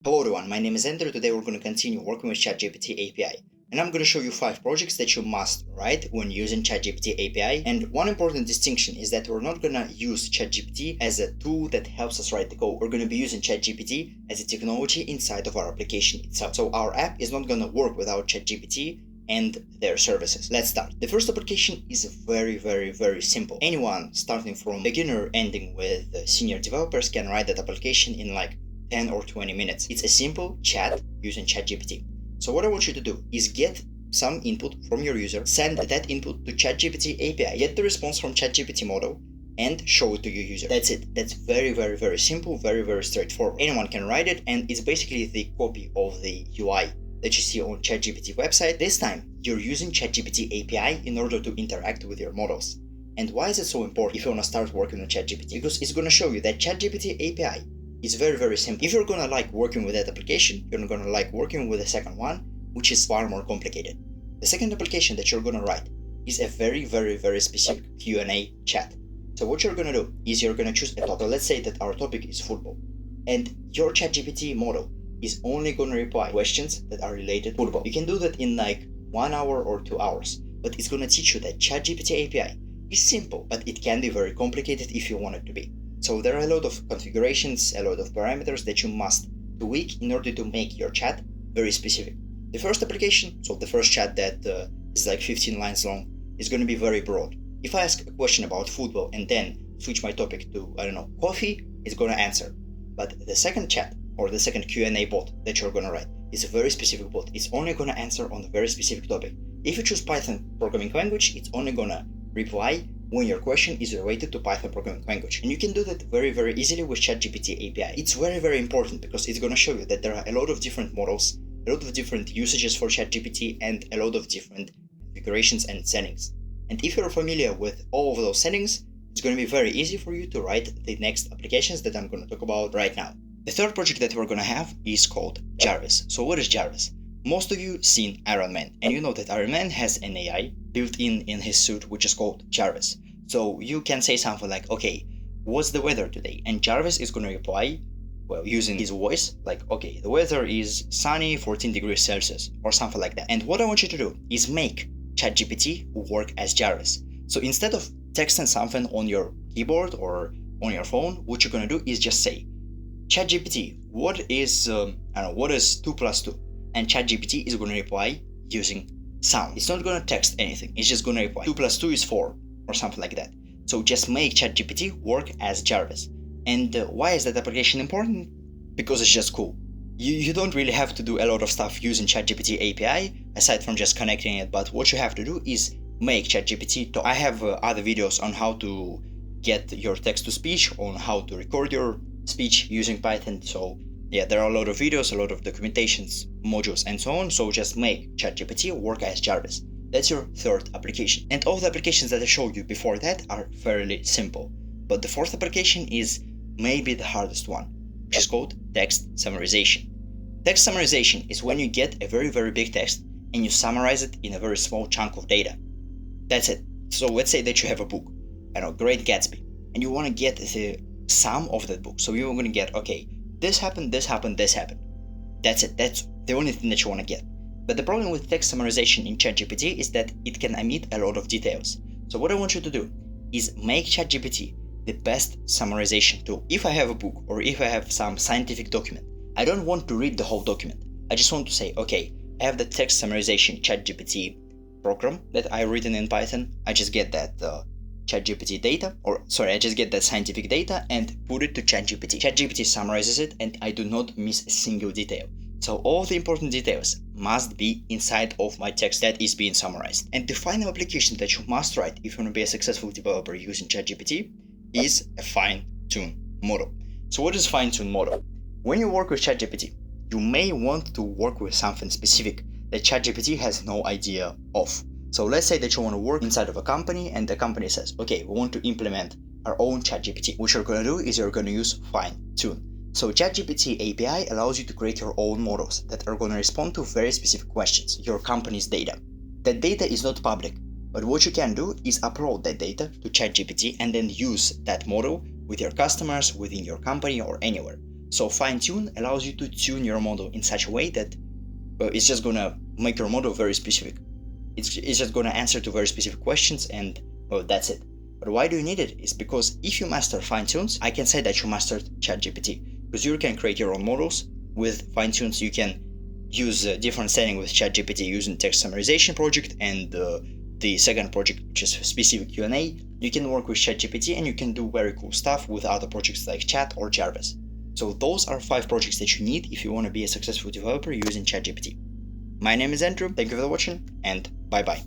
Hello everyone, my name is Andrew. Today we're going to continue working with ChatGPT API. And I'm going to show you 5 projects that you must write when using ChatGPT API. And one important distinction is that we're not going to use ChatGPT as a tool that helps us write the code. We're going to be using ChatGPT as a technology inside of our application itself. So our app is not going to work without ChatGPT and their services. Let's start. The first application is very simple. Anyone starting from beginner ending with senior developers can write that application in like 10 or 20 minutes. It's a simple chat using ChatGPT. So what I want you to do is get some input from your user, send that input to ChatGPT API, get the response from ChatGPT model, and show it to your user. That's it. That's very simple, very straightforward. Anyone can write it, and it's basically the copy of the UI that you see on ChatGPT website. This time, you're using ChatGPT API in order to interact with your models. And why is it so important if you want to start working on ChatGPT? Because it's going to show you that ChatGPT API is very simple. If you're gonna like working with that application, you're not gonna like working with the second one, which is far more complicated. The second application that you're gonna write is a very specific Q&A chat. So what you're gonna do is you're gonna choose a topic. Let's say that our topic is football, and your ChatGPT model is only gonna reply questions that are related to football. You can do that in like 1 hour or 2 hours, but it's gonna teach you that ChatGPT API is simple, but it can be very complicated if you want it to be. So there are a lot of configurations, a lot of parameters that you must tweak in order to make your chat very specific. The first application, so the first chat that is like 15 lines long, is going to be very broad. If I ask a question about football and then switch my topic to, I don't know, coffee, it's going to answer. But the second chat or the second Q&A bot that you're going to write is a very specific bot. It's only going to answer on a very specific topic. If you choose Python programming language, it's only going to reply when your question is related to Python programming language. And you can do that very easily with ChatGPT API. It's very important because it's going to show you that there are a lot of different models, a lot of different usages for ChatGPT, and a lot of different configurations and settings. And if you're familiar with all of those settings, it's going to be very easy for you to write the next applications that I'm going to talk about right now. The third project that we're going to have is called Jarvis. So what is Jarvis? Most of you seen Iron Man, and you know that Iron Man has an AI built in his suit, which is called Jarvis. So you can say something like, okay, what's the weather today? And Jarvis is going to reply, well, using his voice, like, okay, the weather is sunny, 14 degrees Celsius, or something like that. And what I want you to do is make ChatGPT work as Jarvis. So instead of texting something on your keyboard or on your phone, what you're going to do is just say, ChatGPT, what is 2 plus 2? And ChatGPT is going to reply using sound. It's not going to text anything. It's just going to reply 2 plus 2 is 4 or something like that. So just make ChatGPT work as Jarvis. And why is that application important? Because it's just cool. You don't really have to do a lot of stuff using ChatGPT API aside from just connecting it. But what you have to do is make ChatGPT talk. I have other videos on how to get your text to speech, on how to record your speech using Python. So yeah, there are a lot of videos, a lot of documentations, modules, and so on. So just make ChatGPT work as Jarvis. That's your third application. And all the applications that I showed you before that are fairly simple. But the fourth application is maybe the hardest one, which is called text summarization. Text summarization is when you get a very big text and you summarize it in a very small chunk of data. That's it. So let's say that you have a book, Great Gatsby, and you want to get the sum of that book. So you're going to get, okay, this happened. That's it. That's the only thing that you want to get. But the problem with text summarization in ChatGPT is that it can omit a lot of details. So what I want you to do is make ChatGPT the best summarization tool. If I have a book or if I have some scientific document, I don't want to read the whole document. I just want to say, okay, I have the text summarization ChatGPT program that I've written in Python. I just get that ChatGPT data, I just get that scientific data and put it to ChatGPT. ChatGPT summarizes it and I do not miss a single detail. So all the important details must be inside of my text that is being summarized. And the final application that you must write if you want to be a successful developer using ChatGPT is a FineTune model. So what is FineTune model? When you work with ChatGPT, you may want to work with something specific that ChatGPT has no idea of. So let's say that you want to work inside of a company and the company says, okay, we want to implement our own ChatGPT. What you're going to do is you're going to use FineTune. So ChatGPT API allows you to create your own models that are going to respond to very specific questions, your company's data. That data is not public, but what you can do is upload that data to ChatGPT and then use that model with your customers, within your company, or anywhere. So FineTune allows you to tune your model in such a way that it's just gonna make your model very specific. It's just gonna answer to very specific questions, and that's it. But why do you need it? It's because if you master FineTunes, I can say that you mastered ChatGPT, because you can create your own models with FineTunes. You can use different settings with ChatGPT using TextSummarization project and the second project, which is specific Q&A. You can work with ChatGPT and you can do very cool stuff with other projects like Chat or Jarvis. So those are 5 projects that you need if you want to be a successful developer using ChatGPT. My name is Andrew, thank you for watching, and bye bye.